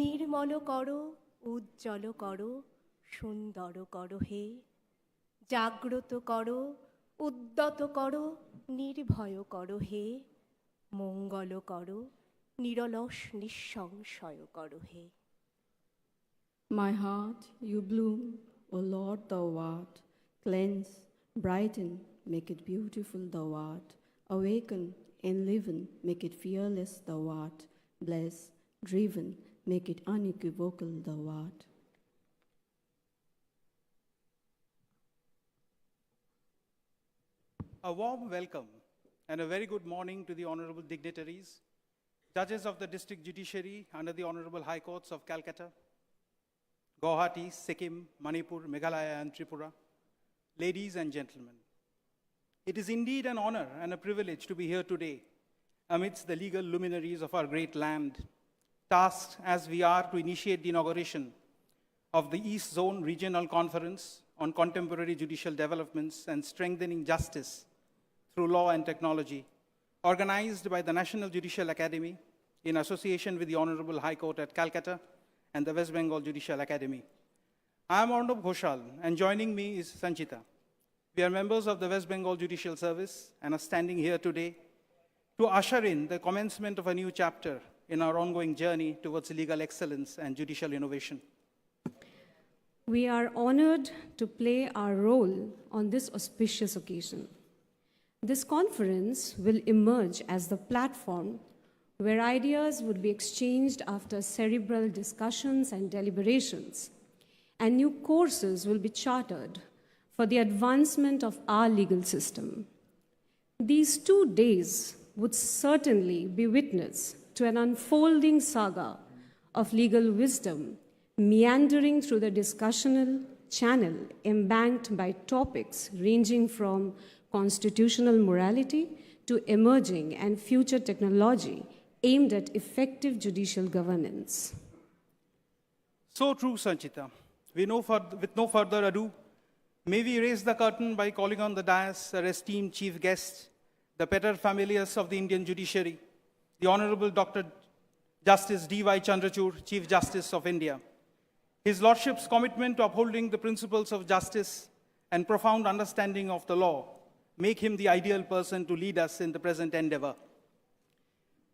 নির্মল করো, উজ্জ্বল করো, সুন্দর করো হে। জাগ্রত করো, উদ্যত করো, নির্ভয় করো হে। মঙ্গল করো, নিরলস নিঃসংশয় করো হে। My heart, you bloom, O Lord, thou art. Cleanse, brighten, make it beautiful, thou art. Awaken, enliven, make it fearless, thou art. Bless, driven, make it unequivocal, thou art. A warm welcome and a very good morning to the honorable dignitaries, judges of the district judiciary under the honorable high courts of Calcutta, Guwahati, Sikkim, Manipur, Meghalaya and Tripura, ladies and gentlemen. It is indeed an honor and a privilege to be here today amidst the legal luminaries of our great land, tasked as we are to initiate the inauguration of the East Zone Regional Conference on Contemporary Judicial Developments and Strengthening Justice through Law and Technology, organized by the National Judicial Academy in association with the Honorable High Court at Calcutta and the West Bengal Judicial Academy. I am Arnab Ghoshal, and joining me is Sanchita. We are members of the West Bengal Judicial Service and are standing here today to usher in the commencement of a new chapter in our ongoing journey towards legal excellence and judicial innovation. We are honored to play our role on this auspicious occasion. This conference will emerge as the platform where ideas would be exchanged after cerebral discussions and deliberations, and new courses will be chartered for the advancement of our legal system. These 2 days would certainly be witness to an unfolding saga of legal wisdom meandering through the discussional channel embanked by topics ranging from constitutional morality to emerging and future technology aimed at effective judicial governance. So true, Sanchita. With no further ado, may we raise the curtain by calling on the dais our esteemed chief guest, the paterfamilias of the Indian judiciary, the Honorable Dr. Justice D.Y. Chandrachud, Chief Justice of India. His Lordship's commitment to upholding the principles of justice and profound understanding of the law make him the ideal person to lead us in the present endeavor.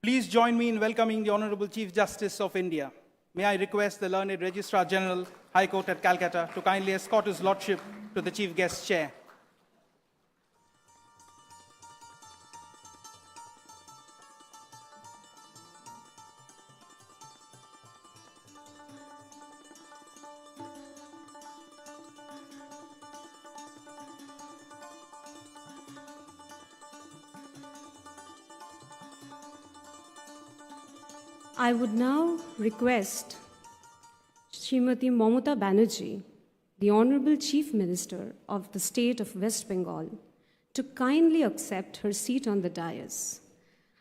Please join me in welcoming the Honorable Chief Justice of India. May I request the learned Registrar General, High Court at Calcutta, to kindly escort his Lordship to the Chief Guest's chair. I would now request Srimati Mamata Banerjee, the Honorable Chief Minister of the State of West Bengal, to kindly accept her seat on the dais.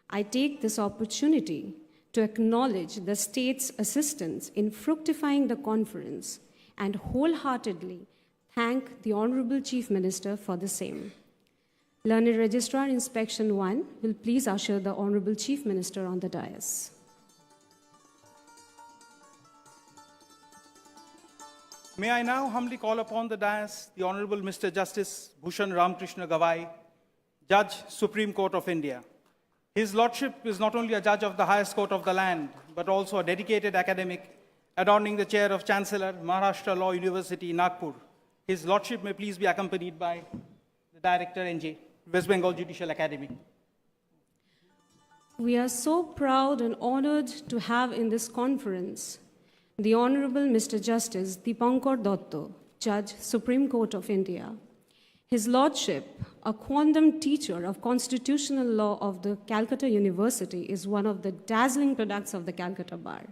I take this opportunity to acknowledge the state's assistance in fructifying the conference and wholeheartedly thank the Honorable Chief Minister for the same. Learned Registrar Inspection 1 will please usher the Honorable Chief Minister on the dais. May I now humbly call upon the dais the Honorable Mr. Justice Bhushan Ramakrishna Gawai, Judge, Supreme Court of India. His Lordship is not only a judge of the highest court of the land, but also a dedicated academic, adorning the chair of Chancellor, Maharashtra Law University, Nagpur. His Lordship may please be accompanied by the Director, NJ, West Bengal Judicial Academy. We are so proud and honored to have in this conference the Honorable Mr. Justice Dipankar Dotto, Judge, Supreme Court of India. His Lordship, a quondam teacher of constitutional law of the Calcutta University, is one of the dazzling products of the Calcutta Bar.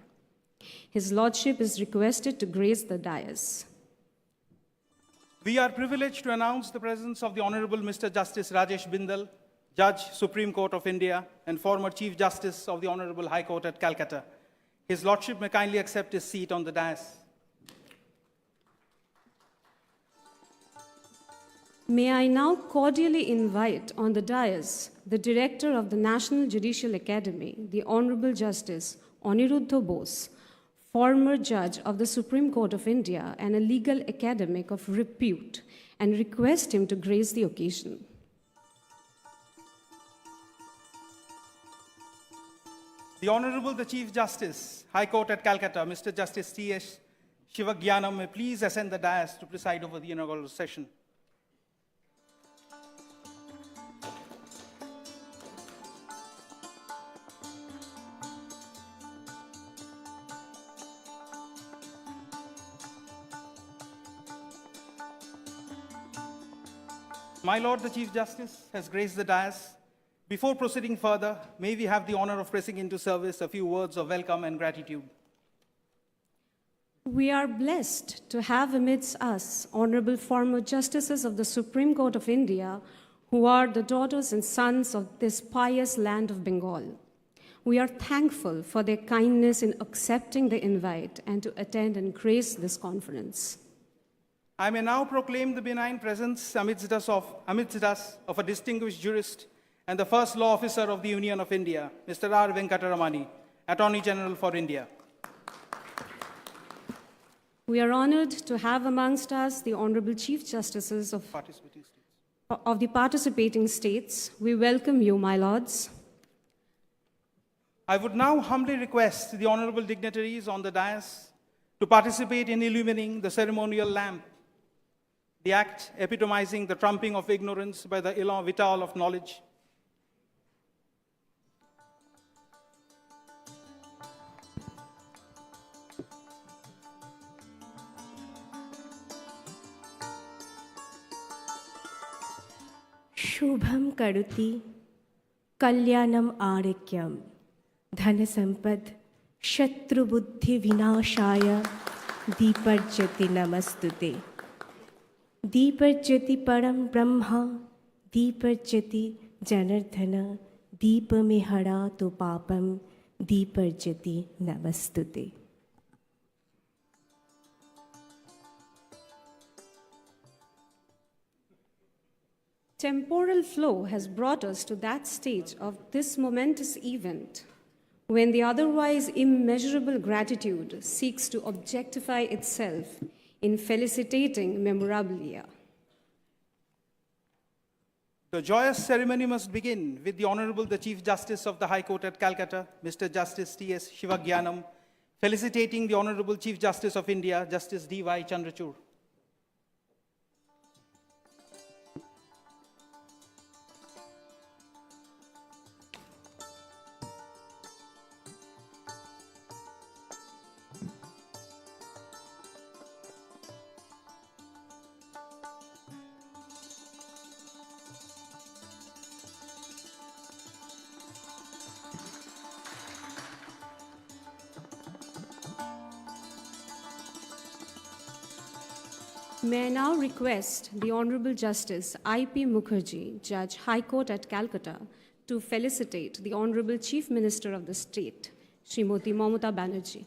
His Lordship is requested to grace the dais. We are privileged to announce the presence of the Honorable Mr. Justice Rajesh Bindal, Judge, Supreme Court of India, and former Chief Justice of the Honorable High Court at Calcutta. His Lordship may kindly accept his seat on the dais. May I now cordially invite on the dais the Director of the National Judicial Academy, the Honorable Justice Aniruddha Bose, former judge of the Supreme Court of India and a legal academic of repute, and request him to grace the occasion. The Honorable the Chief Justice, High Court at Calcutta, Mr. Justice T.S. Shivagyanam, may please ascend the dais to preside over the inaugural session. My Lord the Chief Justice has graced the dais. Before proceeding further, may we have the honor of pressing into service a few words of welcome and gratitude. We are blessed to have amidst us honorable former justices of the Supreme Court of India who are the daughters and sons of this pious land of Bengal. We are thankful for their kindness in accepting the invite and to attend and grace this conference. I may now proclaim the benign presence amidst us of a distinguished jurist and the first law officer of the Union of India, Mr. R. Venkataramani, Attorney General for India. We are honored to have amongst us the Honorable Chief Justices of the participating states. We welcome you, my lords. I would now humbly request the honorable dignitaries on the dais to participate in illumining the ceremonial lamp, the act epitomizing the trumping of ignorance by the élan vital of knowledge. Shubham Karuti, Kalyanam Arekyam, Dhanasampad, Shatru Buddhi Vinashaya, Deeparjati Namastute. Deeparjati Param Brahma, Deeparjati Janardhana, Deepamihara to Papam, Deeparjati Namastute. Temporal flow has brought us to that stage of this momentous event when the otherwise immeasurable gratitude seeks to objectify itself in felicitating memorabilia. The joyous ceremony must begin with the Honorable the Chief Justice of the High Court at Calcutta, Mr. Justice T.S. Shivagyanam, felicitating the Honorable Chief Justice of India, Justice D.Y. Chandrachud. May I now request the Honorable Justice I.P. Mukherjee, Judge, High Court at Calcutta, to felicitate the Honorable Chief Minister of the state, Srimati Mamata Banerjee.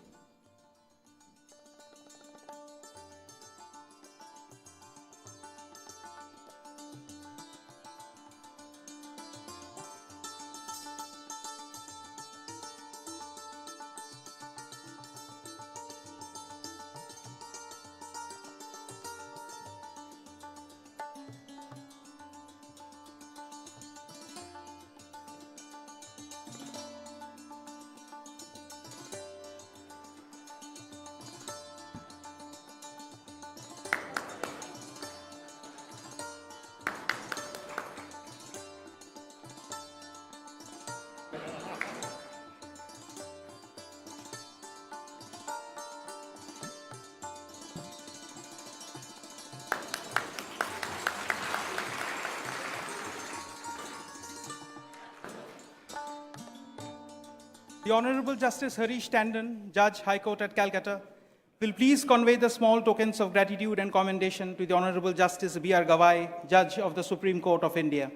The Honorable Justice Harish Tandon, Judge, High Court at Calcutta, will please convey the small tokens of gratitude and commendation to the Honorable Justice B.R. Gawai, Judge of the Supreme Court of India.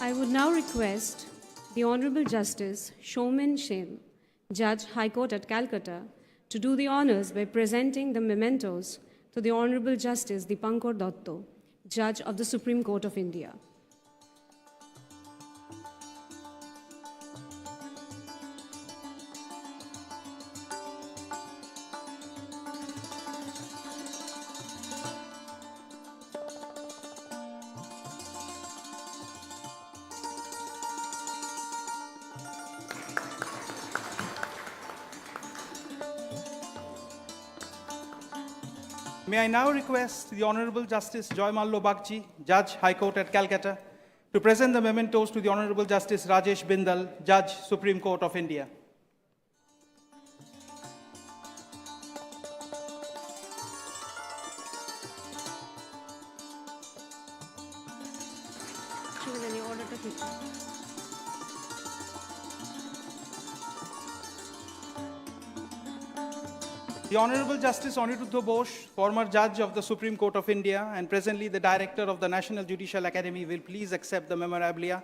I would now request the Honorable Justice Shomin Shen, Judge, High Court at Calcutta, to do the honors by presenting the mementos to the Honorable Justice Dipankar Dotto, Judge of the Supreme Court of India. May I now request the Honorable Justice Joymallo Bagchi, Judge, High Court at Calcutta, to present the mementos to the Honorable Justice Rajesh Bindal, Judge, Supreme Court of India. The Honorable Justice Aniruddha Bose, former Judge of the Supreme Court of India and presently the Director of the National Judicial Academy, will please accept the memorabilia.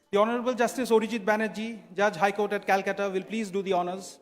The Honorable Justice Mamata Banerjee, Judge, High Court at Calcutta, will please do the honors.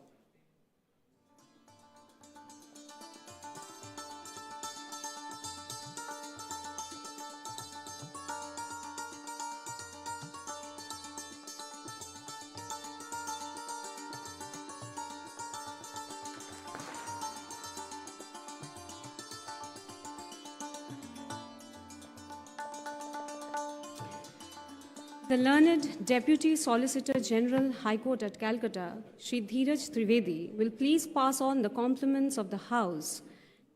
The learned Deputy Solicitor General, High Court at Calcutta, Shri Dheeraj Trivedi, will please pass on the compliments of the House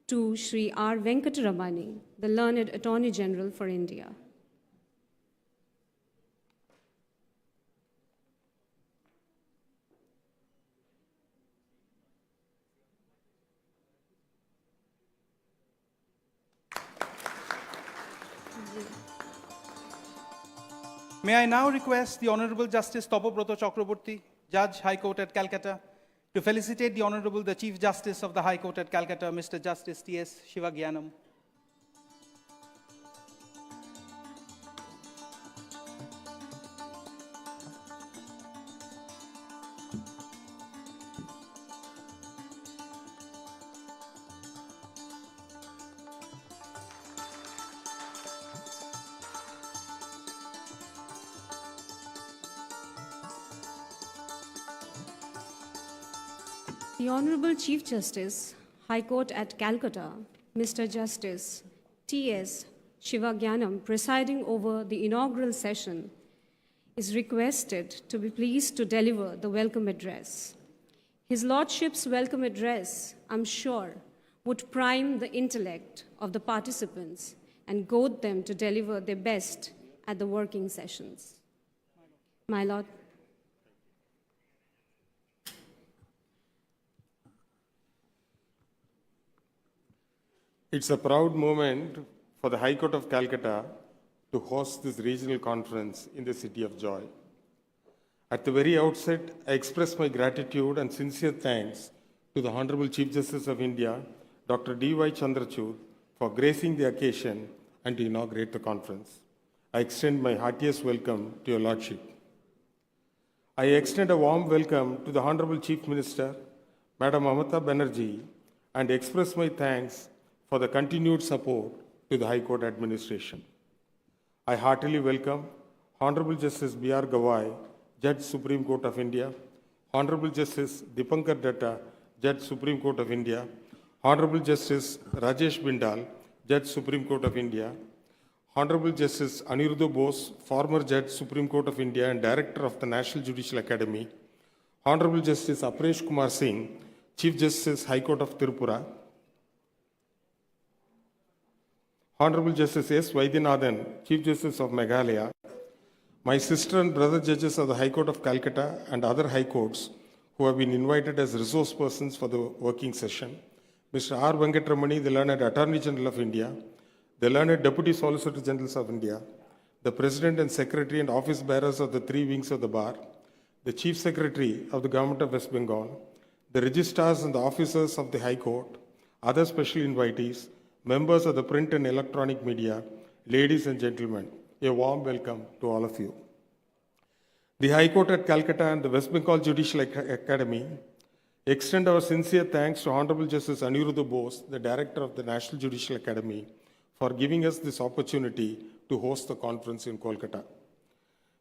to Shri R. Venkataramani, the learned Attorney General for India. May I now request the Honorable Justice Topobroto Chakraborty, Judge, High Court at Calcutta, to felicitate the Honorable the Chief Justice of the High Court at Calcutta, Mr. Justice T.S. Shivagyanam. The Honorable Chief Justice, High Court at Calcutta, Mr. Justice T.S. Shivagyanam, presiding over the inaugural session, is requested to be pleased to deliver the welcome address. His Lordship's welcome address, I'm sure, would prime the intellect of the participants and goad them to deliver their best at the working sessions. My Lord. It's a proud moment for the High Court of Calcutta to host this regional conference in the City of Joy. At the very outset, I express my gratitude and sincere thanks to the Honorable Chief Justice of India, Dr. D.Y. Chandrachud, for gracing the occasion and to inaugurate the conference. I extend my heartiest welcome to your Lordship. I extend a warm welcome to the Honorable Chief Minister, Madam Mamata Banerjee, and express my thanks for the continued support to the High Court administration. I heartily welcome Honorable Justice B.R. Gawai, Judge Supreme Court of India, Honorable Justice Dipankar Dutta, Judge Supreme Court of India, Honorable Justice Rajesh Bindal, Judge Supreme Court of India, Honorable Justice Aniruddha Bose, former Judge Supreme Court of India and Director of the National Judicial Academy, Honorable Justice Aparesh Kumar Singh, Chief Justice, High Court of Tirupura, Honorable Justice S. Vaidyanathan, Chief Justice of Meghalaya, my sister and brother judges of the High Court of Calcutta and other high courts who have been invited as resource persons for the working session, Mr. R. Venkataramani, the learned Attorney General of India, the learned Deputy Solicitor General of India, the President and Secretary and office bearers of the three wings of the bar, the Chief Secretary of the Government of West Bengal, the registrars and the officers of the High Court, other special invitees, members of the print and electronic media, ladies and gentlemen, a warm welcome to all of you. The High Court at Calcutta and the West Bengal Judicial Academy extend our sincere thanks to Honorable Justice Aniruddha Bose, the Director of the National Judicial Academy, for giving us this opportunity to host the conference in Kolkata.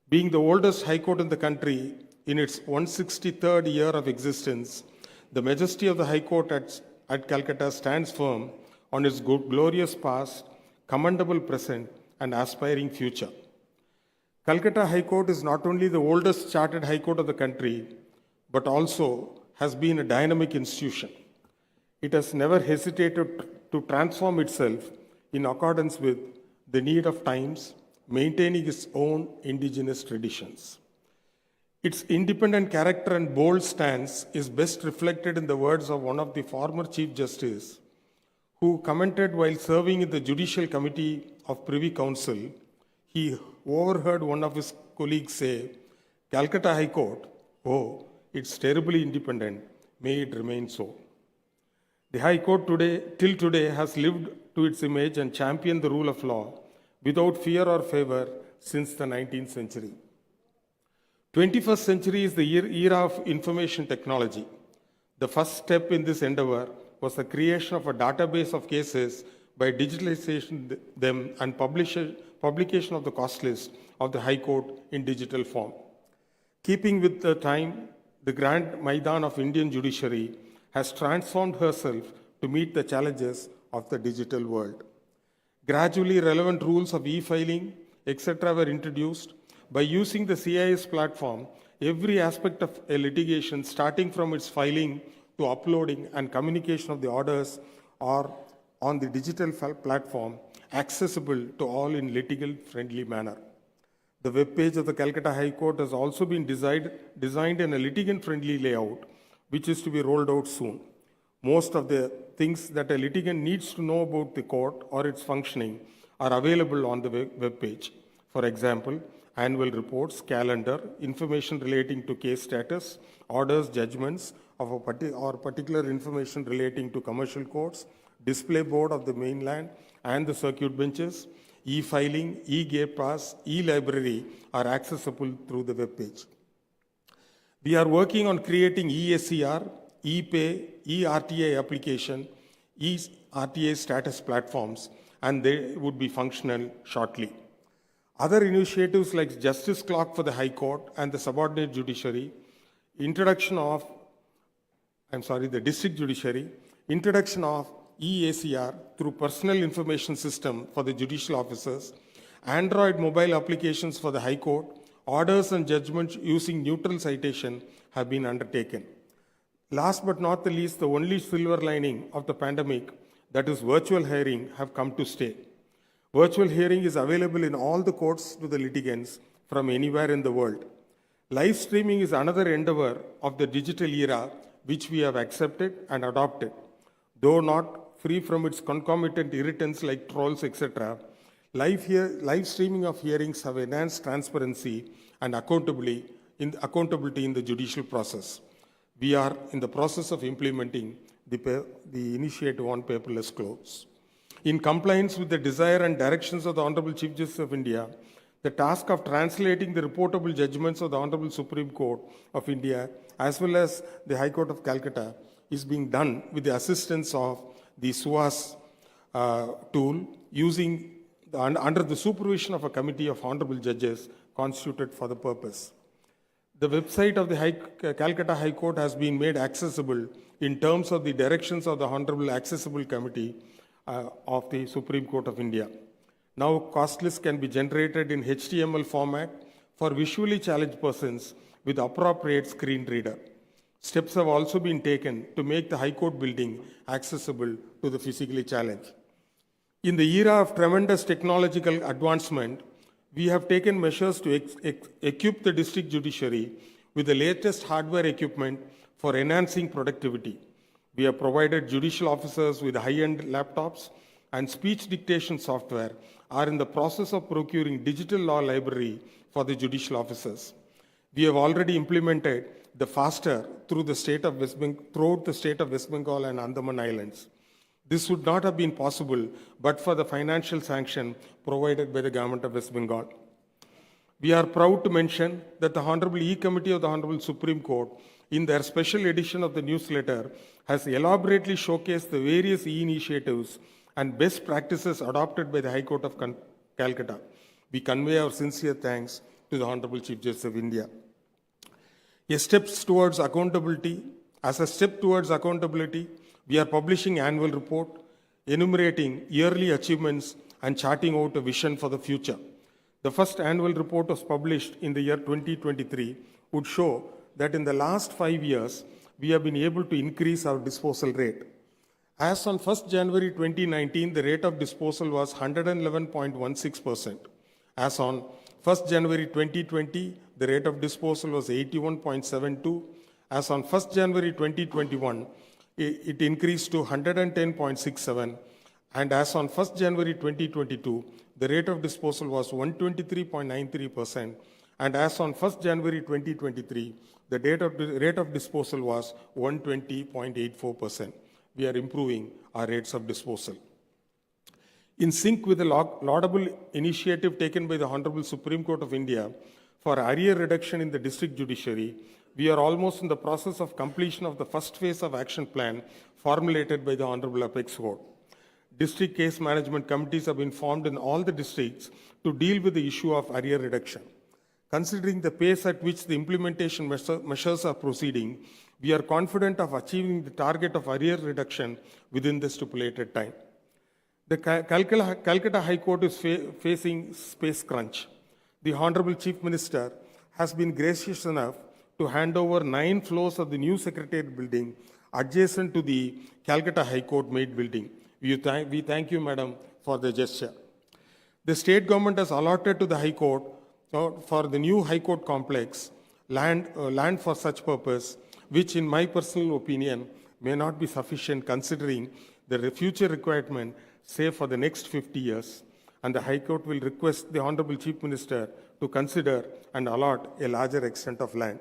Being the oldest High Court in the country in its 163rd year of existence, the majesty of the High Court at Calcutta stands firm on its glorious past, commendable present, and aspiring future. Calcutta High Court is not only the oldest chartered High Court of the country, but also has been a dynamic institution. It has never hesitated to transform itself in accordance with the need of times, maintaining its own indigenous traditions. Its independent character and bold stance is best reflected in the words of one of the former Chief Justice, who commented while serving in the Judicial Committee of Privy Council. He overheard one of his colleagues say, "Calcutta High Court, oh, it's terribly independent, may it remain so." The High Court till today has lived to its image and championed the rule of law without fear or favor since the 19th century. 21st century is the era of information technology. The first step in this endeavor was the creation of a database of cases by digitalization them and publication of the cost list of the High Court in digital form. Keeping with the time, the Grand Maidan of Indian judiciary has transformed herself to meet the challenges of the digital world. Gradually, relevant rules of e-filing, etc. were introduced. By using the CIS platform, every aspect of a litigation, starting from its filing to uploading and communication of the orders, are on the digital platform, accessible to all in litigant-friendly manner. The web page of the Calcutta High Court has also been designed in a litigant-friendly layout, which is to be rolled out soon. Most of the things that a litigant needs to know about the court or its functioning are available on the web page. For example, annual reports, calendar, information relating to case status, orders, judgments of or particular information relating to commercial courts, display board of the mainland and the circuit benches, e-filing, e-gate pass, e-library are accessible through the web page. We are working on creating e-SCR, e-pay, e-RTA application, e-RTA status platforms, and they would be functional shortly. Other initiatives like Justice Clock for the High Court and the subordinate judiciary, the district judiciary, introduction of e-ACR through personal information system for the judicial officers, Android mobile applications for the High Court, orders and judgments using neutral citation have been undertaken. Last but not the least, the only silver lining of the pandemic, that is virtual hearing, have come to stay. Virtual hearing is available in all the courts to the litigants from anywhere in the world. Live streaming is another endeavor of the digital era, which we have accepted and adopted. Though not free from its concomitant irritants like trolls, etc., live streaming of hearings have enhanced transparency and accountability in the judicial process. We are in the process of implementing the initiative on paperless courts. In compliance with the desire and directions of the Honorable Chief Justice of India, the task of translating the reportable judgments of the Honorable Supreme Court of India as well as the High Court of Calcutta is being done with the assistance of the SUAS tool under the supervision of a committee of honorable judges constituted for the purpose. The website of the Calcutta High Court has been made accessible in terms of the directions of the Honorable Accessible Committee of the Supreme Court of India. Now, cost lists can be generated in HTML format for visually challenged persons with appropriate screen reader. Steps have also been taken to make the High Court building accessible to the physically challenged. In the era of tremendous technological advancement, we have taken measures to equip the district judiciary with the latest hardware equipment for enhancing productivity. We have provided judicial officers with high-end laptops, and speech dictation software are in the process of procuring digital law library for the judicial officers. We have already implemented the FASTER throughout the state of West Bengal and Andaman Islands. This would not have been possible but for the financial sanction provided by the government of West Bengal. We are proud to mention that the Honorable E Committee of the Honorable Supreme Court, in their special edition of the newsletter, has elaborately showcased the various e-initiatives and best practices adopted by the High Court of Calcutta. We convey our sincere thanks to the Honorable Chief Justice of India. As a step towards accountability, we are publishing annual report, enumerating yearly achievements and charting out a vision for the future. The first annual report was published in the year 2023, would show that in the last 5 years, we have been able to increase our disposal rate. As on 1st January 2019, the rate of disposal was 111.16%. As on 1st January 2020, the rate of disposal was 81.72. As on 1st January 2021, it increased to 110.67. And as on 1st January 2022, the rate of disposal was 123.93%. And as on 1st January 2023, the rate of disposal was 120.84%. We are improving our rates of disposal. In sync with the laudable initiative taken by the Honorable Supreme Court of India for arrear reduction in the district judiciary, we are almost in the process of completion of the first phase of action plan formulated by the Honorable Apex Court. District case management committees have been formed in all the districts to deal with the issue of arrear reduction. Considering the pace at which the implementation measures are proceeding, we are confident of achieving the target of arrear reduction within the stipulated time. The Calcutta High Court is facing space crunch. The Honorable Chief Minister has been gracious enough to hand over 9 floors of the new Secretariat building adjacent to the Calcutta High Court main building. We thank you, Madam, for the gesture. The state government has allotted to the High Court for the new High Court complex land for such purpose, which in my personal opinion may not be sufficient considering the future requirement, say for the next 50 years. And the High Court will request the Honorable Chief Minister to consider and allot a larger extent of land.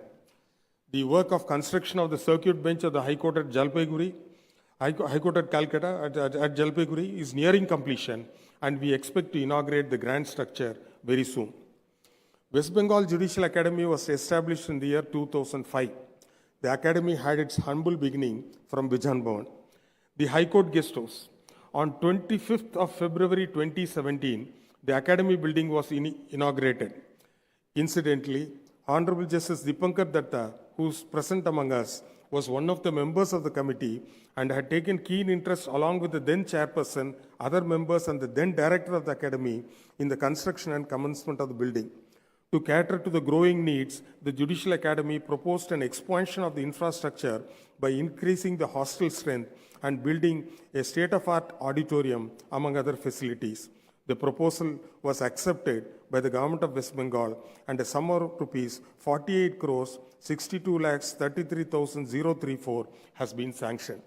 The work of construction of the circuit bench of the High Court at Jalpaiguri, High Court at Calcutta at Jalpaiguri is nearing completion, and we expect to inaugurate the grand structure very soon. West Bengal Judicial Academy was established in the year 2005. The academy had its humble beginning from Bijan Bhavan. The High Court Guest House. On 25th of February 2017, the academy building was inaugurated. Incidentally, Honorable Justice Dipankar Datta, who is present among us, was one of the members of the committee and had taken keen interest along with the then chairperson, other members and the then director of the academy in the construction and commencement of the building. To cater to the growing needs, the Judicial Academy proposed an expansion of the infrastructure by increasing the hostel strength and building a state-of-art auditorium, among other facilities. The proposal was accepted by the Government of West Bengal, and a sum of rupees 48 crores 62 lakhs 33,034 has been sanctioned.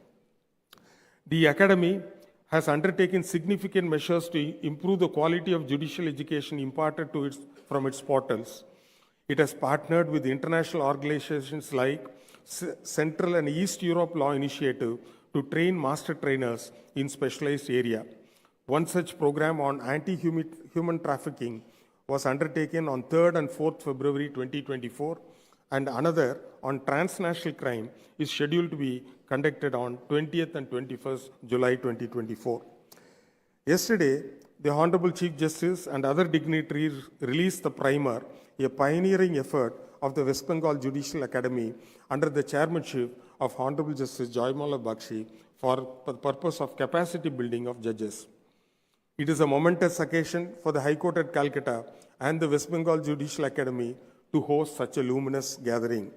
The Academy has undertaken significant measures to improve the quality of judicial education imparted to from its portals. It has partnered with international organizations like Central and East Europe Law Initiative to train master trainers in specialized area. One such program on anti-human trafficking was undertaken on 3rd and 4th February 2024, and another on transnational crime is scheduled to be conducted on 20th and 21st July 2024. Yesterday, the Honorable Chief Justice and other dignitaries released the primer, a pioneering effort of the West Bengal Judicial Academy under the chairmanship of Honorable Justice Joymala Bakshi for the purpose of capacity building of judges. It is a momentous occasion for the High Court at Calcutta and the West Bengal Judicial Academy to host such a luminous gathering.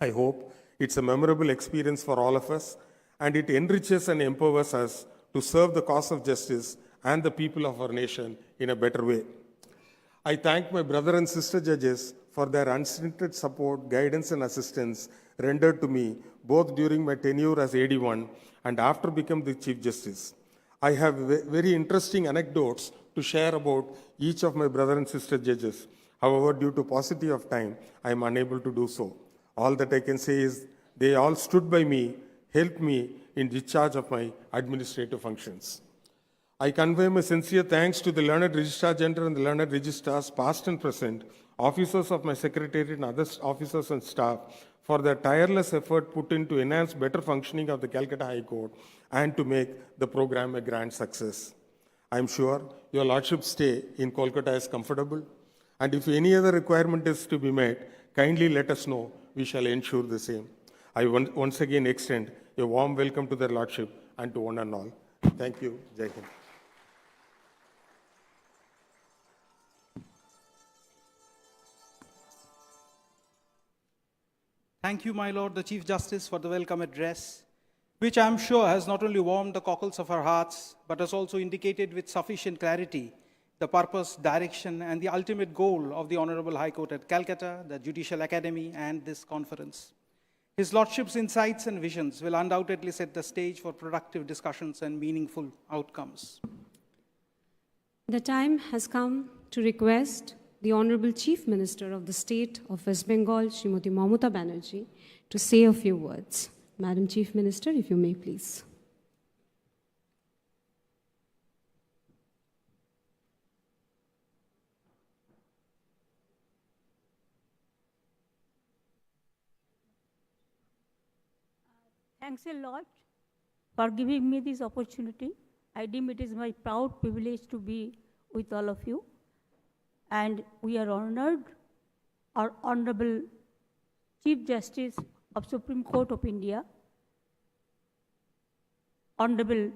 I hope it's a memorable experience for all of us, and it enriches and empowers us to serve the cause of justice and the people of our nation in a better way. I thank my brother and sister judges for their unstinted support, guidance, and assistance rendered to me both during my tenure as AD1 and after becoming the Chief Justice. I have very interesting anecdotes to share about each of my brother and sister judges. However, due to paucity of time, I am unable to do so. All that I can say is they all stood by me, helped me in discharge of my administrative functions. I convey my sincere thanks to the Learned Registrar General and the Learned Registrars, past and present, officers of my secretariat and other officers and staff for their tireless effort put in to enhance better functioning of the Calcutta High Court and to make the program a grand success. I am sure your Lordship's stay in Kolkata is comfortable, and if any other requirement is to be met, kindly let us know. We shall ensure the same. I once again extend a warm welcome to their Lordship and to one and all. Thank you. Jai Hind. Thank you, my Lord, the Chief Justice, for the welcome address, which I am sure has not only warmed the cockles of our hearts, but has also indicated with sufficient clarity the purpose, direction, and the ultimate goal of the Honorable High Court at Calcutta, the Judicial Academy, and this conference. His Lordship's insights and visions will undoubtedly set the stage for productive discussions and meaningful outcomes. The time has come to request the Honorable Chief Minister of the State of West Bengal, Srimati Mamata Banerjee, to say a few words. Madam Chief Minister, if you may, please. Thanks a lot for giving me this opportunity. I deem it is my proud privilege to be with all of you. And we are honored, our Honorable Chief Justice of Supreme Court of India, Honorable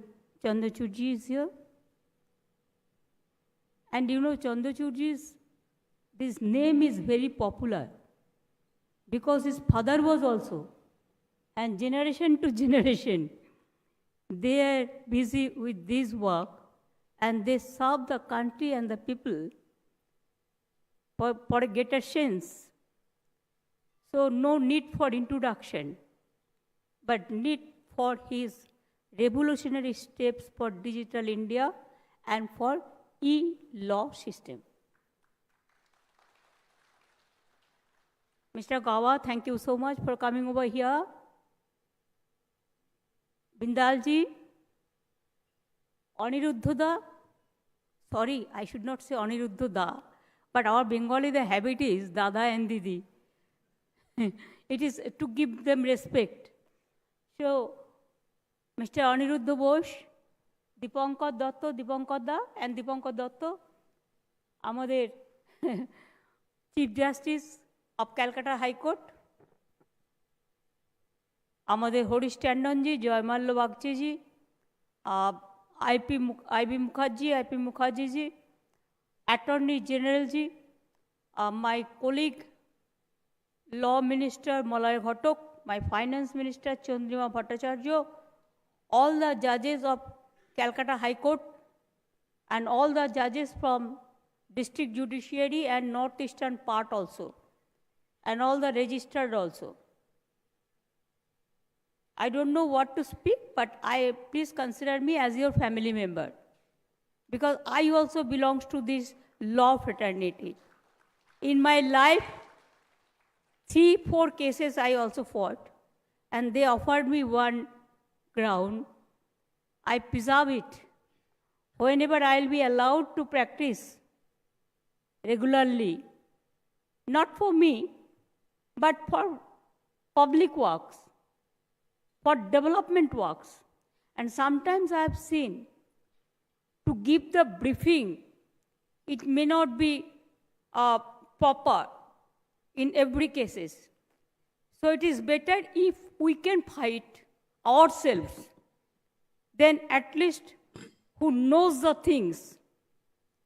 Chandrachud ji is here. And you know, Chandrachud ji's, this name is very popular because his father was also. And generation to generation, they are busy with this work and they serve the country and the people for a greater sense. So no need for introduction, but need for his revolutionary steps for digital India and for e-law system. Mr. Gawa, thank you so much for coming over here. Bindalji, Aniruddha, sorry, I should not say Aniruddha, but our Bengali, the habit is Dada and Didi. It is to give them respect. So, Mr. Aniruddha Bose, Dipankar Da, and Dipankar Datta, Amader Chief Justice of Calcutta High Court, আমাদের হরিশ ট্যান্ডনজি, জয়মাল্য বাগচিজি, IP Mukherjee, attorney জেনারেলজি, my colleague, Law Minister Malay Ghatok, my Finance Minister Chandrima Bhattacharya, all the judges of Calcutta High Court, and all the judges from District Judiciary and Northeastern part also, and all the registered also. I don't know what to speak, but please consider me as your family member, because I also belong to this law fraternity. In my life, 3-4 cases I also fought, and they offered me one ground. I preserve it. Whenever I'll be allowed to practice regularly, not for me, but for public works, for development works. And sometimes I have seen, to give the briefing, it may not be proper in every cases. So it is better if we can fight ourselves, then at least who knows the things,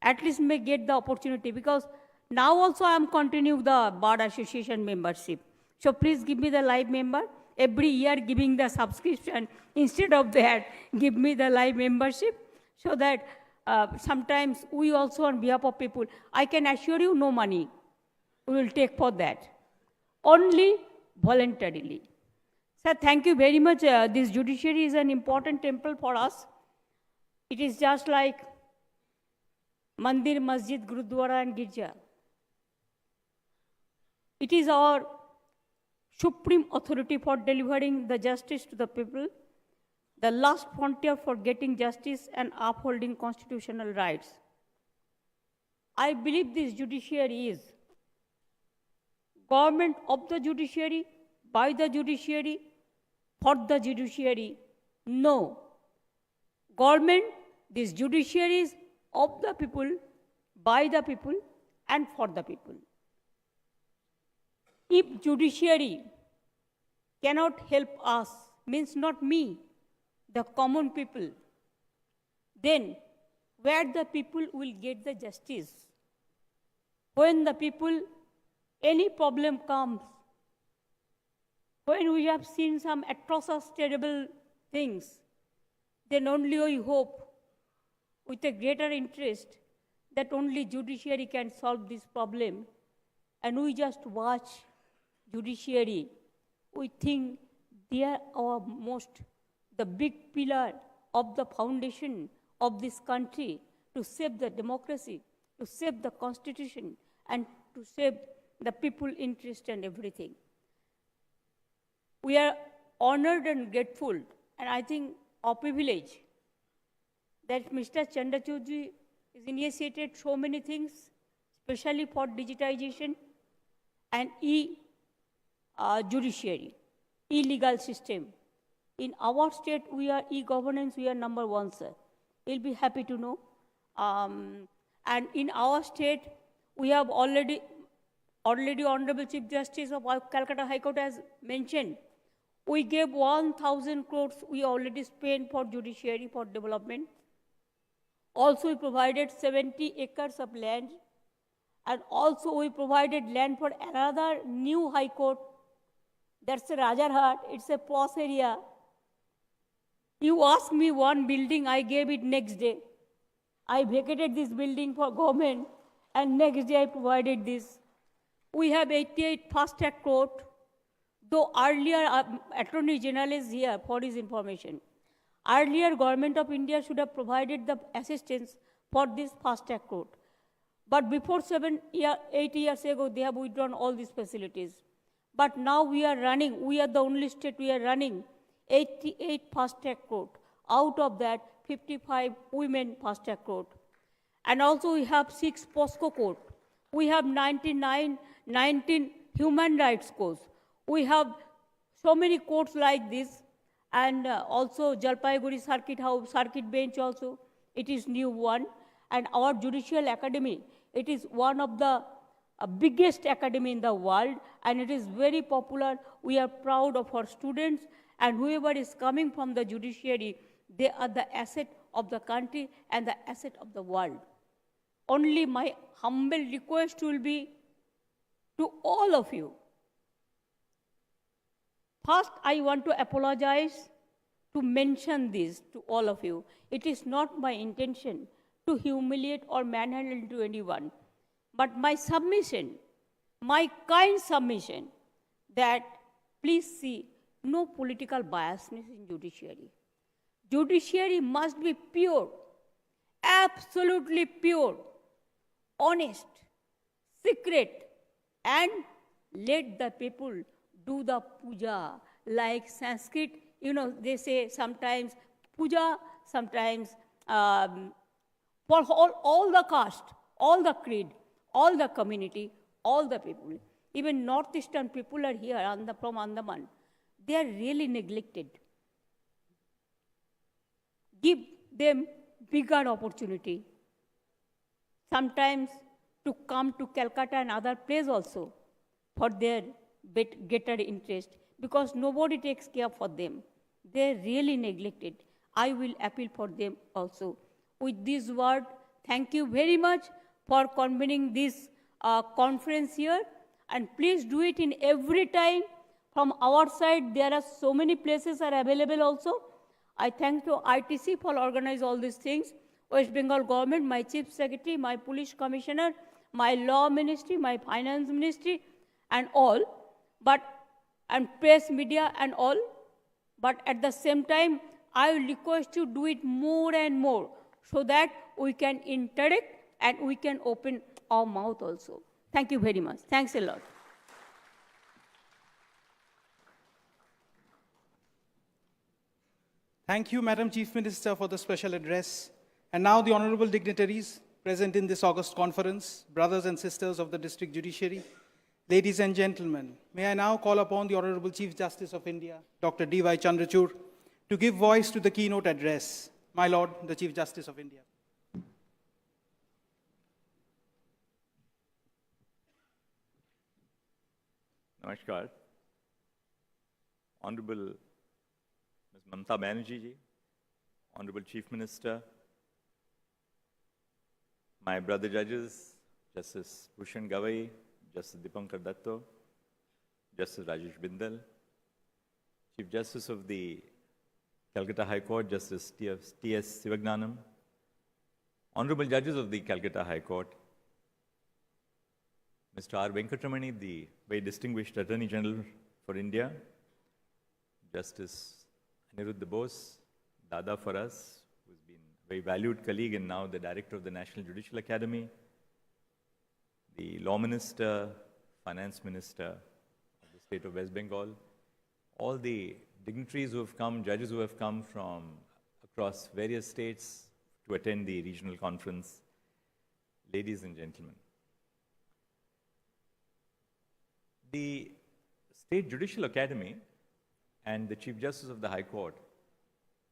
at least may get the opportunity, because now also I am continuing the Bar Association membership. So please give me the live member. Every year giving the subscription, instead of that, give me the live membership, so that sometimes we also on behalf of people, I can assure you no money we will take for that, only voluntarily. Sir, thank you very much. This judiciary is an important temple for us. It is just like Mandir, Masjid, Gurudwara and Girja. It is our supreme authority for delivering the justice to the people, the last frontier for getting justice and upholding constitutional rights. I believe this judiciary is government of the judiciary, by the judiciary, for the judiciary. No. Government, this judiciary is of the people, by the people, and for the people. If judiciary cannot help us, means not me, the common people, then where the people will get the justice? When the people, any problem comes, when we have seen some atrocious, terrible things, then only we hope with a greater interest that only judiciary can solve this problem. And we just watch judiciary. We think they are our the big pillar of the foundation of this country to save the democracy, to save the constitution, and to save the people interest and everything. We are honored and grateful, and I think a privilege that Mr. Chandrachud has initiated so many things, especially for digitization and judiciary, e-legal system. In our state, we are e-governance, we are number one, sir. You'll be happy to know. And in our state, we have already Honorable Chief Justice of Calcutta High Court has mentioned, we gave 1,000 crores we already spent for judiciary for development. Also, we provided 70 acres of land, and also we provided land for another new high court. That's a Rajarhat, it's a posh area. You asked me one building, I gave it next day. I vacated this building for government, and next day I provided this. We have 88 fast-track court, though earlier Attorney General is here for his information. Earlier, Government of India should have provided the assistance for this fast-track court. But before 8 years ago, they have withdrawn all these facilities. But now we are running, we are the only state we are running 88 fast-track court. Out of that, 55 women fast-track court. And also we have 6 POSCO court. We have 19 human rights courts. We have so many courts like this, and also Jalpaiguri Circuit House, Circuit Bench also, it is new one. And our Judicial Academy, it is one of the biggest academy in the world, and it is very popular. We are proud of our students, and whoever is coming from the judiciary, they are the asset of the country and the asset of the world. Only my humble request will be to all of you. First, I want to apologize to mention this to all of you. It is not my intention to humiliate or manhandle to anyone, but my submission, my kind submission, that please see no political biasness in judiciary. Judiciary must be pure, absolutely pure, honest, secret, and let the people do the puja. Like Sanskrit, you know, they say sometimes puja, sometimes for all the caste, all the creed, all the community, all the people. Even northeastern people are here from Andaman. They are really neglected. Give them bigger opportunity. Sometimes to come to Calcutta and other places also for their greater interest, because nobody takes care for them. They are really neglected. I will appeal for them also. With this word, thank you very much for convening this conference here, and please do it in every time. From our side, there are so many places are available also. I thank to ITC for organizing all these things, West Bengal government, my chief secretary, my police commissioner, my law ministry, my finance ministry, and all, and press media and all. But at the same time, I will request you to do it more and more so that we can interact and we can open our mouth also. Thank you very much. Thanks a lot. Thank you, Madam Chief Minister, for the special address. And now the honorable dignitaries present in this August conference, brothers and sisters of the district judiciary, Ladies and gentlemen, may I now call upon the Honorable Chief Justice of India, Dr. D.Y. Chandrachud, to give voice to the keynote address. My Lord, the Chief Justice of India. Namaskar. Honorable Ms. Mamata Banerjee ji, Honorable Chief Minister, my brother judges, Justice Bhushan Gavai, Justice Dipankar Datto, Justice Rajesh Bindal, Chief Justice of the Calcutta High Court, Justice T.S. Sivagnanam, Honorable Judges of the Calcutta High Court, Mr. R. Venkatramani, the very distinguished Attorney General for India, Justice Aniruddha Bose, Dada for us, who's been a very valued colleague and now the Director of the National Judicial Academy, the Law Minister, Finance Minister of the State of West Bengal, all the dignitaries who have come, judges who have come from across various states to attend the regional conference, ladies and gentlemen. The State Judicial Academy and the Chief Justice of the High Court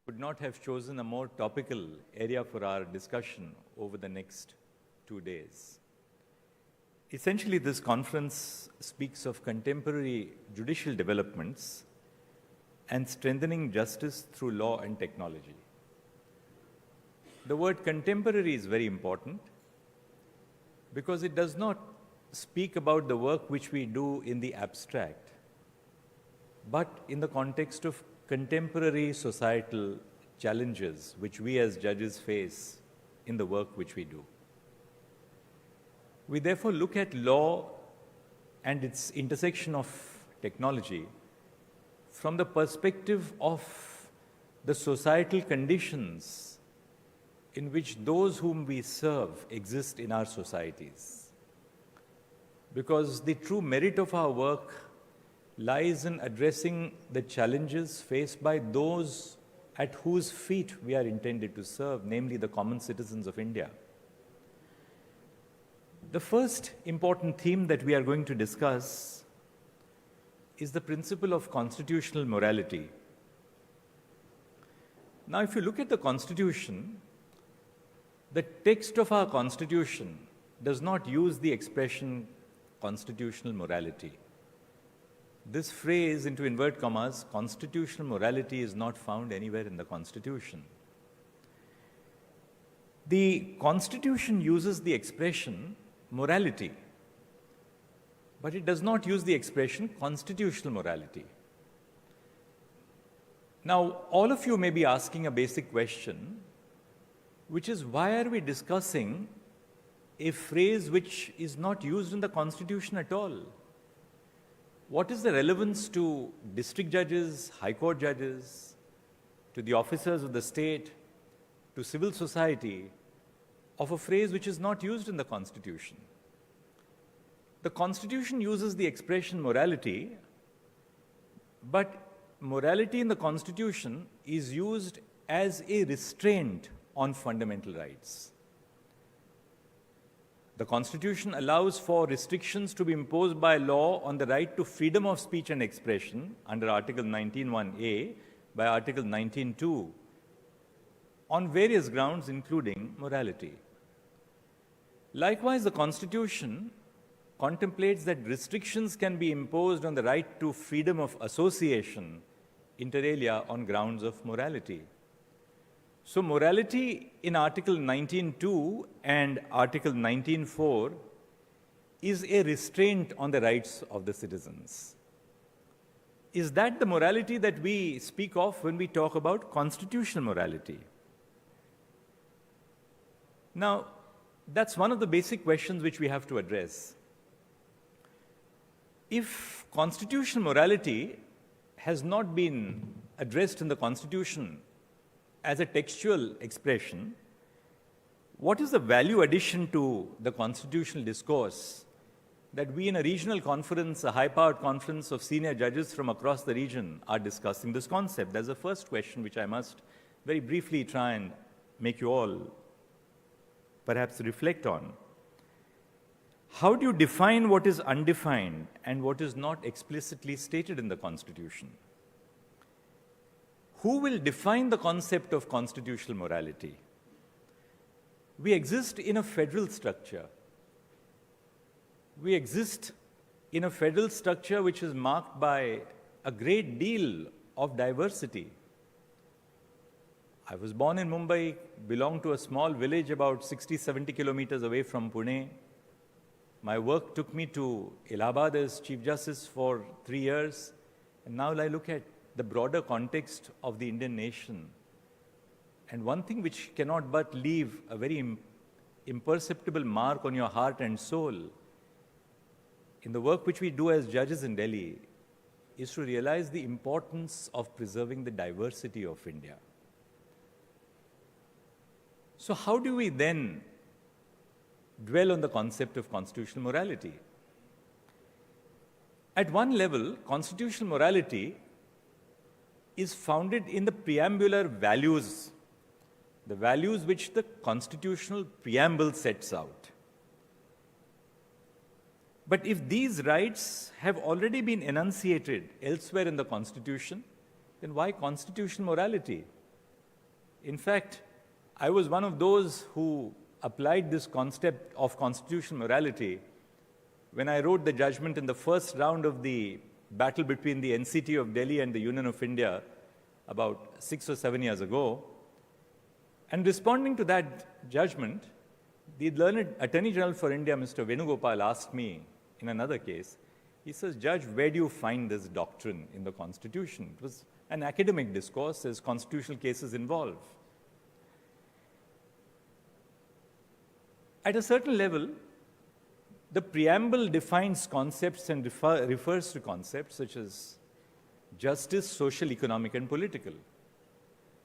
could not have chosen a more topical area for our discussion over the next 2 days. Essentially, this conference speaks of contemporary judicial developments and strengthening justice through law and technology. The word contemporary is very important because it does not speak about the work which we do in the abstract, but in the context of contemporary societal challenges which we as judges face in the work which we do. We therefore look at law and its intersection of technology from the perspective of the societal conditions in which those whom we serve exist in our societies. Because the true merit of our work lies in addressing the challenges faced by those at whose feet we are intended to serve, namely the common citizens of India. The first important theme that we are going to discuss is the principle of constitutional morality. Now, if you look at the Constitution, the text of our Constitution does not use the expression constitutional morality. This phrase, into invert commas, constitutional morality, is not found anywhere in the Constitution. The Constitution uses the expression morality, but it does not use the expression constitutional morality. Now, all of you may be asking a basic question, which is, why are we discussing a phrase which is not used in the Constitution at all? What is the relevance to district judges, high court judges, to the officers of the state, to civil society, of a phrase which is not used in the Constitution? The Constitution uses the expression morality, but morality in the Constitution is used as a restraint on fundamental rights. The Constitution allows for restrictions to be imposed by law on the right to freedom of speech and expression under Article 19(1)(a) by Article 19(2) on various grounds, including morality. Likewise, the Constitution contemplates that restrictions can be imposed on the right to freedom of association, inter alia, on grounds of morality. So morality in Article 19(2) and Article 19(4) is a restraint on the rights of the citizens. Is that the morality that we speak of when we talk about constitutional morality? Now, that's one of the basic questions which we have to address. If constitutional morality has not been addressed in the Constitution as a textual expression, what is the value addition to the constitutional discourse that we in a regional conference, a high-powered conference of senior judges from across the region, are discussing this concept? That's the first question which I must very briefly try and make you all perhaps reflect on. How do you define what is undefined and what is not explicitly stated in the Constitution? Who will define the concept of constitutional morality? We exist in a federal structure. We exist in a federal structure which is marked by a great deal of diversity. I was born in Mumbai, belonged to a small village about 60-70 kilometers away from Pune. My work took me to Allahabad as Chief Justice for 3 years. And now I look at the broader context of the Indian nation. And one thing which cannot but leave a very imperceptible mark on your heart and soul in the work which we do as judges in Delhi is to realize the importance of preserving the diversity of India. So how do we then dwell on the concept of constitutional morality? At one level, constitutional morality is founded in the preambular values, the values which the constitutional preamble sets out. But if these rights have already been enunciated elsewhere in the Constitution, then why constitutional morality? In fact, I was one of those who applied this concept of constitutional morality when I wrote the judgment in the first round of the battle between the NCT of Delhi and the Union of India about 6 or 7 years ago. And responding to that judgment, the learned Attorney General for India, Mr. Venugopal, asked me in another case, he says, Judge, where do you find this doctrine in the Constitution? It was an academic discourse as constitutional cases involve. At a certain level, the preamble defines concepts and refers to concepts such as justice, social, economic, and political,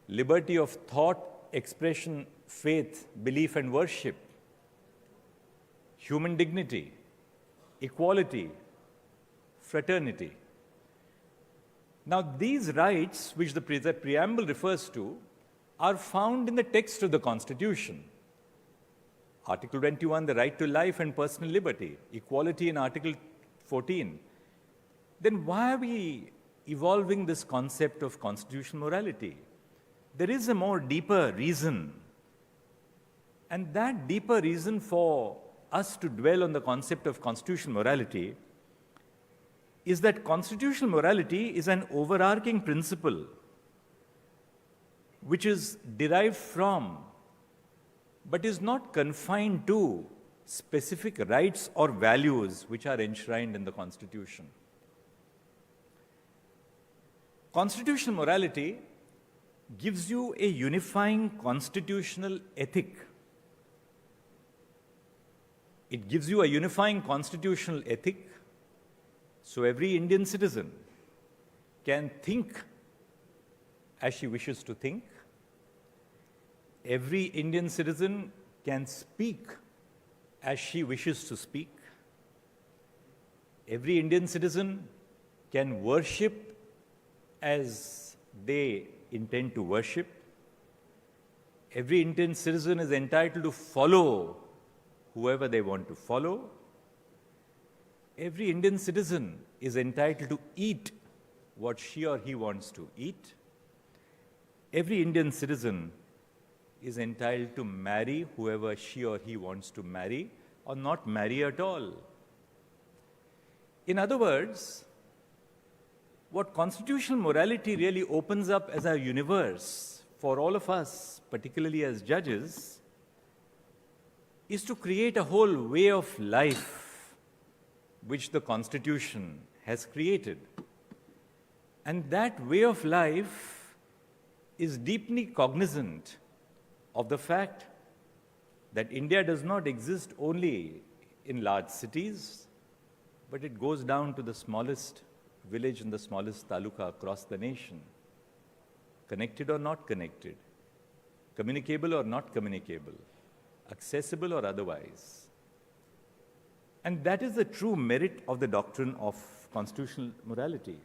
liberty of thought, expression, faith, belief, and worship, human dignity, equality, fraternity. Now, these rights, which the preamble refers to, are found in the text of the Constitution. Article 21, the right to life and personal liberty, equality in Article 14. Then why are we evolving this concept of constitutional morality? There is a more deeper reason. And that deeper reason for us to dwell on the concept of constitutional morality is that constitutional morality is an overarching principle which is derived from but is not confined to specific rights or values which are enshrined in the Constitution. Constitutional morality gives you a unifying constitutional ethic. It gives you a unifying constitutional ethic so every Indian citizen can think as she wishes to think. Every Indian citizen can speak as she wishes to speak. Every Indian citizen can worship as they intend to worship. Every Indian citizen is entitled to follow whoever they want to follow. Every Indian citizen is entitled to eat what she or he wants to eat. Every Indian citizen is entitled to marry whoever she or he wants to marry or not marry at all. In other words, what constitutional morality really opens up as a universe for all of us, particularly as judges, is to create a whole way of life which the Constitution has created. And that way of life is deeply cognizant of the fact that India does not exist only in large cities, but it goes down to the smallest village and the smallest taluka across the nation, connected or not connected, communicable or not communicable, accessible or otherwise. And that is the true merit of the doctrine of constitutional morality.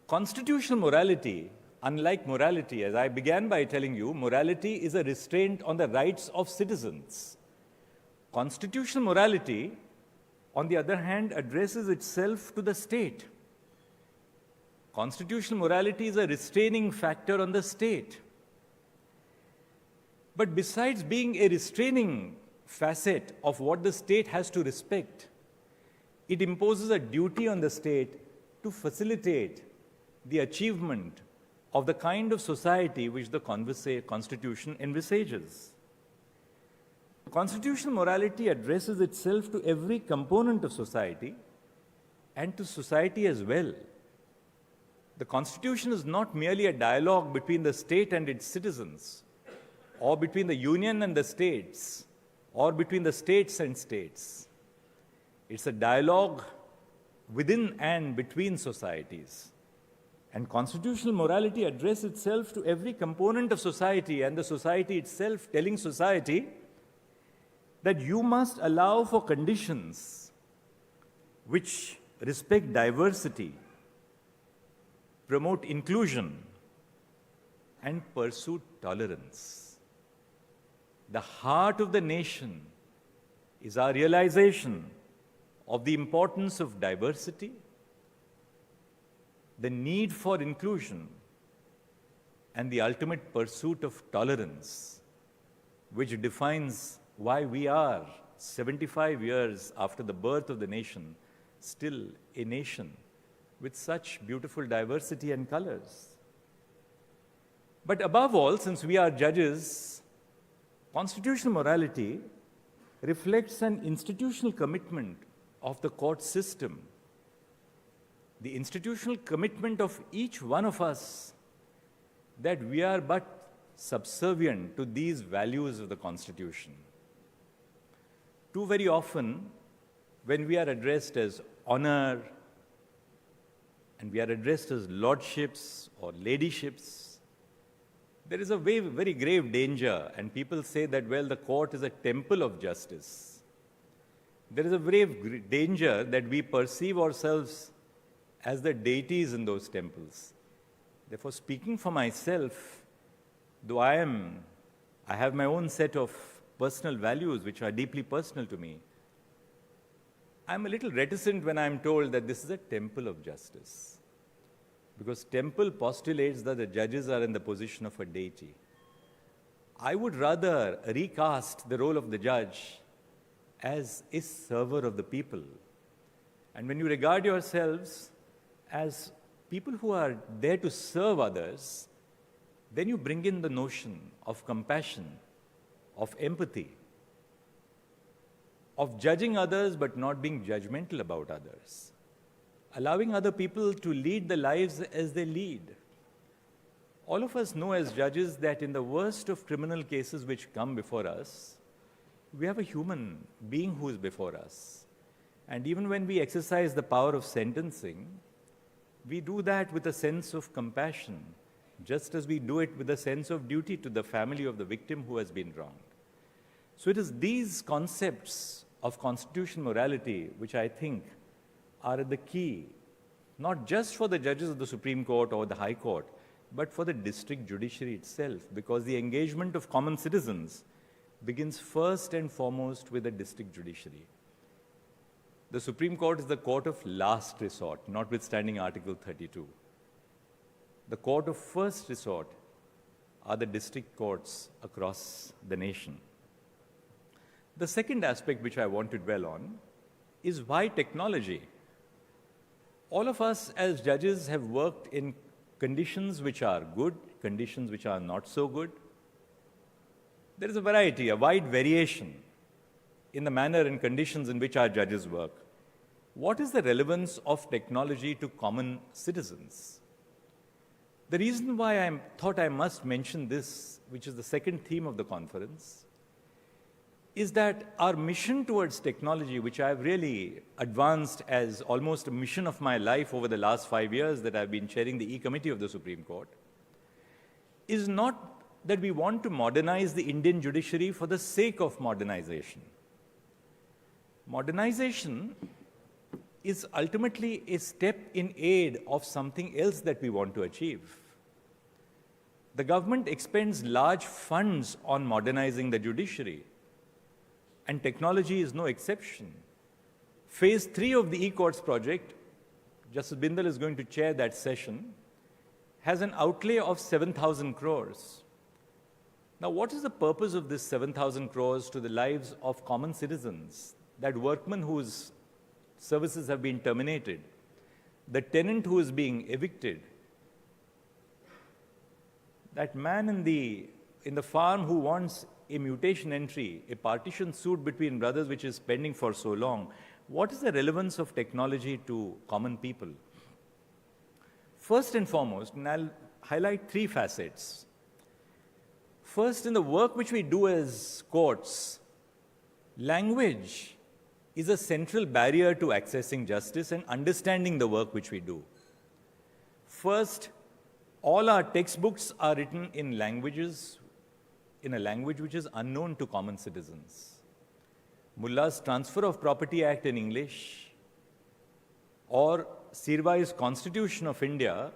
Constitutional morality, unlike morality, as I began by telling you, morality is a restraint on the rights of citizens. Constitutional morality, on the other hand, addresses itself to the state. Constitutional morality is a restraining factor on the state. But besides being a restraining facet of what the state has to respect, it imposes a duty on the state to facilitate the achievement of the kind of society which the Constitution envisages. Constitutional morality addresses itself to every component of society and to society as well. The Constitution is not merely a dialogue between the state and its citizens, or between the union and the states, or between the states and states. It's a dialogue within and between societies. And constitutional morality addresses itself to every component of society, and the society itself telling society that you must allow for conditions which respect diversity, promote inclusion, and pursue tolerance. The heart of the nation is our realization of the importance of diversity, the need for inclusion, and the ultimate pursuit of tolerance, which defines why we are, 75 years after the birth of the nation, still a nation with such beautiful diversity and colors. But above all, since we are judges, constitutional morality reflects an institutional commitment of the court system, the institutional commitment of each one of us that we are but subservient to these values of the Constitution. Too very often, when we are addressed as honor, and we are addressed as lordships or ladyships, there is a very grave danger, and people say that, well, the court is a temple of justice. There is a grave danger that we perceive ourselves as the deities in those temples. Therefore, speaking for myself, though I have my own set of personal values which are deeply personal to me, I'm a little reticent when I'm told that this is a temple of justice. Because temple postulates that the judges are in the position of a deity. I would rather recast the role of the judge as a server of the people. And when you regard yourselves as people who are there to serve others, then you bring in the notion of compassion, of empathy, of judging others but not being judgmental about others, allowing other people to lead the lives as they lead. All of us know as judges that in the worst of criminal cases which come before us, we have a human being who is before us. And even when we exercise the power of sentencing, we do that with a sense of compassion, just as we do it with a sense of duty to the family of the victim who has been wronged. So it is these concepts of constitutional morality which I think are the key, not just for the judges of the Supreme Court or the High Court, but for the district judiciary itself, because the engagement of common citizens begins first and foremost with the district judiciary. The Supreme Court is the court of last resort, notwithstanding Article 32. The court of first resort are the district courts across the nation. The second aspect which I want to dwell on is why technology. All of us as judges have worked in conditions which are good, conditions which are not so good. There is a variety, a wide variation in the manner and conditions in which our judges work. What is the relevance of technology to common citizens? The reason why I thought I must mention this, which is the second theme of the conference, is that our mission towards technology, which I've really advanced as almost a mission of my life over the last 5 years that I've been chairing the E-Committee of the Supreme Court, is not that we want to modernize the Indian judiciary for the sake of modernization. Modernization is ultimately a step in aid of something else that we want to achieve. The government expends large funds on modernizing the judiciary. and technology is no exception. Phase 3 of the e-courts project, Justice Bindal is going to chair that session, has an outlay of 7,000 crores. Now, what is the purpose of this 7,000 crores to the lives of common citizens? That workman whose services have been terminated, the tenant who is being evicted, that man in the farm who wants a mutation entry, a partition suit between brothers which is pending for so long. What is the relevance of technology to common people? First and foremost, and I'll highlight 3 facets. First, in the work which we do as courts, language is a central barrier to accessing justice and understanding the work which we do. First, all our textbooks are written in a language which is unknown to common citizens. Mullah's Transfer of Property Act in English, or Sirvai's Constitution of India,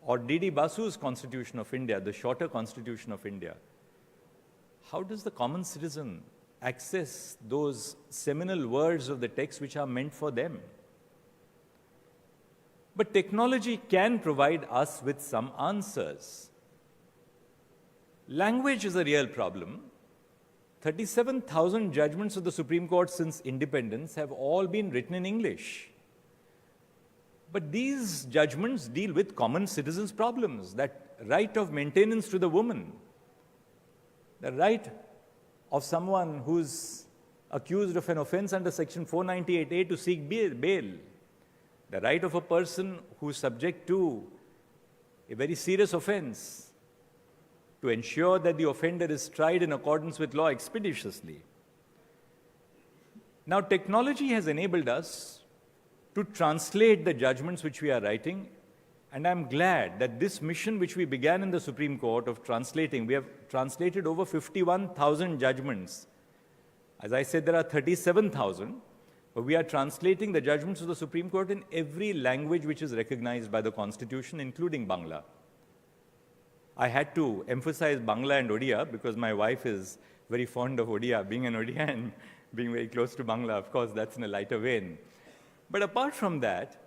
or D.D. Basu's Constitution of India, the shorter Constitution of India. How does the common citizen access those seminal words of the text which are meant for them? But technology can provide us with some answers. Language is a real problem. 37,000 judgments of the Supreme Court since independence have all been written in English. But these judgments deal with common citizens' problems, that right of maintenance to the woman, the right of someone who's accused of an offense under Section 498A to seek bail, the right of a person who's subject to a very serious offense to ensure that the offender is tried in accordance with law expeditiously. Now, technology has enabled us to translate the judgments which we are writing, and I'm glad that this mission which we began in the Supreme Court of translating, we have translated over 51,000 judgments. As I said, there are 37,000, but we are translating the judgments of the Supreme Court in every language which is recognized by the Constitution, including Bangla. I had to emphasize Bangla and Odia because my wife is very fond of Odia. Being an Odia and being very close to Bangla, of course, that's in a lighter vein. But apart from that,